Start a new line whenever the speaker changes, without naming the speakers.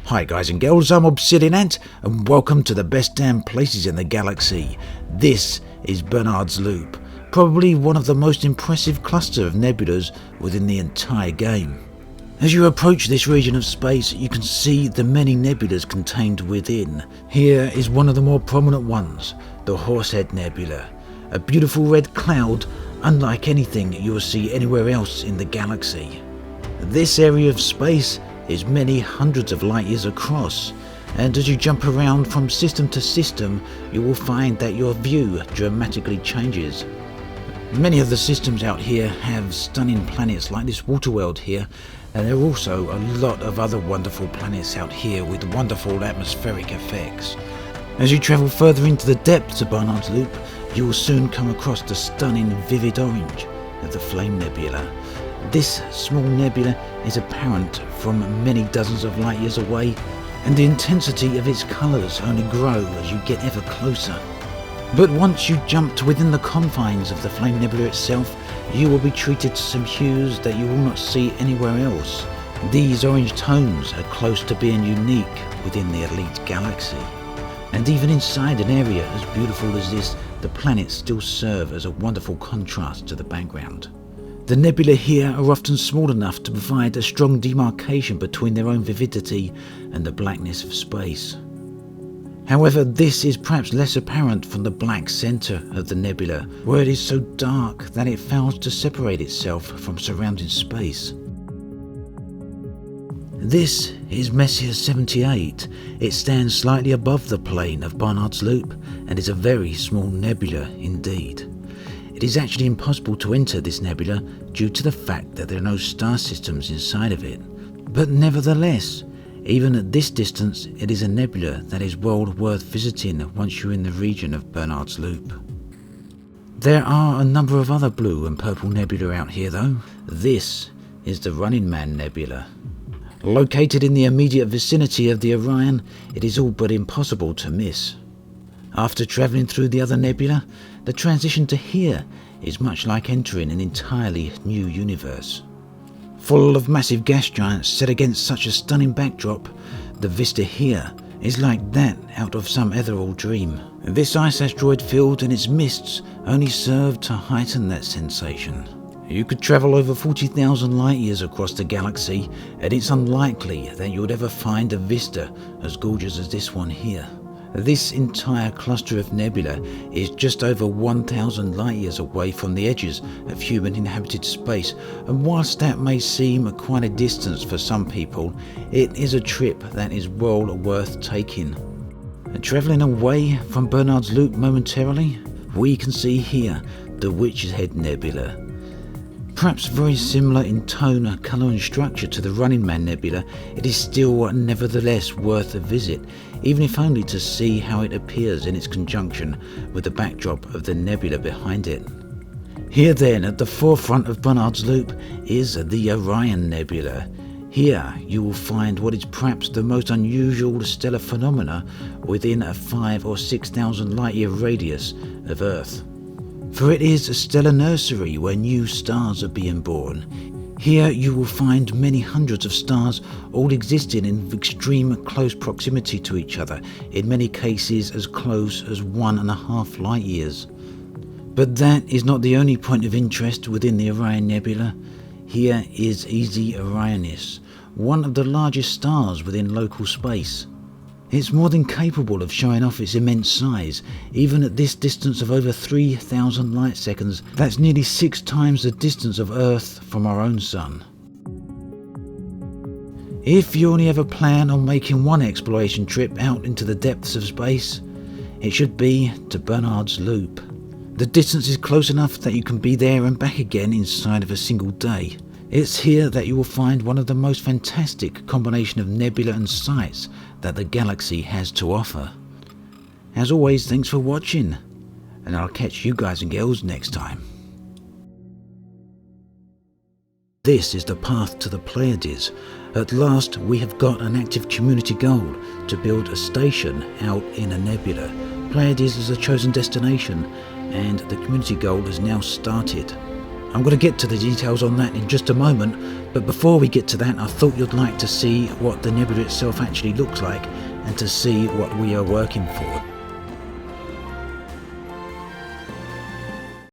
Hi guys and girls, I'm Obsidian Ant and welcome to the best damn places in the galaxy. This is Barnard's Loop, probably one of the most impressive cluster of nebulas within the entire game. As you approach this region of space, you can see the many nebulas contained within. Here is one of the more prominent ones, the Horsehead Nebula, a beautiful red cloud unlike anything you will see anywhere else in the galaxy. This area of space is many hundreds of light years across, and as you jump around from system to system, you will find that your view dramatically changes. Many of the systems out here have stunning planets like this water world here, and there are also a lot of other wonderful planets out here with wonderful atmospheric effects. As you travel further into the depths of Barnard's Loop, you will soon come across the stunning vivid orange of the Flame Nebula. This small nebula is apparent from many dozens of light years away, and the intensity of its colours only grow as you get ever closer. But once you jump to within the confines of the Flame Nebula itself, you will be treated to some hues that you will not see anywhere else. These orange tones are close to being unique within the elite galaxy. And even inside an area as beautiful as this, the planets still serve as a wonderful contrast to the background. The nebula here are often small enough to provide a strong demarcation between their own vividity and the blackness of space. However, this is perhaps less apparent from the black centre of the nebula, where it is so dark that it fails to separate itself from surrounding space. This is Messier 78. It stands slightly above the plane of Barnard's Loop and is a very small nebula indeed. It is actually impossible to enter this nebula due to the fact that there are no star systems inside of it. But nevertheless, even at this distance, it is a nebula that is well worth visiting once you're in the region of Barnard's Loop. There are a number of other blue and purple nebula out here though. This is the Man Nebula. Located in the immediate vicinity of the Orion, it is all but impossible to miss. After travelling through the other nebula, the transition to here is much like entering an entirely new universe. Full of massive gas giants set against such a stunning backdrop, the vista here is like that out of some ethereal dream. This ice asteroid field and its mists only serve to heighten that sensation. You could travel over 40,000 light years across the galaxy, and it's unlikely that you would ever find a vista as gorgeous as this one here. This entire cluster of nebula is just over 1,000 light years away from the edges of human inhabited space, and whilst that may seem quite a distance for some people, it is a trip that is well worth taking. Travelling away from Barnard's Loop momentarily, we can see here the Horsehead Nebula. Perhaps very similar in tone, colour and structure to the Man Nebula, it is still nevertheless worth a visit, even if only to see how it appears in its conjunction with the backdrop of the nebula behind it. Here then, at the forefront of Barnard's Loop, is the Orion Nebula. Here you will find what is perhaps the most unusual stellar phenomena within a 5,000 or 6,000 light year radius of Earth. For it is a stellar nursery where new stars are being born. Here you will find many hundreds of stars all existing in extreme close proximity to each other, in many cases as close as 1.5 light years. But that is not the only point of interest within the Orion Nebula. Here is Easy Orionis, one of the largest stars within local space. It's more than capable of showing off its immense size, even at this distance of over 3,000 light seconds. That's nearly 6 times the distance of Earth from our own sun. If you only ever plan on making one exploration trip out into the depths of space, it should be to Barnard's Loop. The distance is close enough that you can be there and back again inside of a single day. It's here that you will find one of the most fantastic combination of nebula and sights that the galaxy has to offer. As always, thanks for watching, and I'll catch you guys and girls next time. This is the path to the Pleiades. At last we have got an active community goal to build a station out in a nebula. Pleiades is a chosen destination, and the community goal has now started. I'm going to get to the details on that in just a moment, but before we get to that, I thought you'd like to see what the nebula itself actually looks like and to see what we are working for.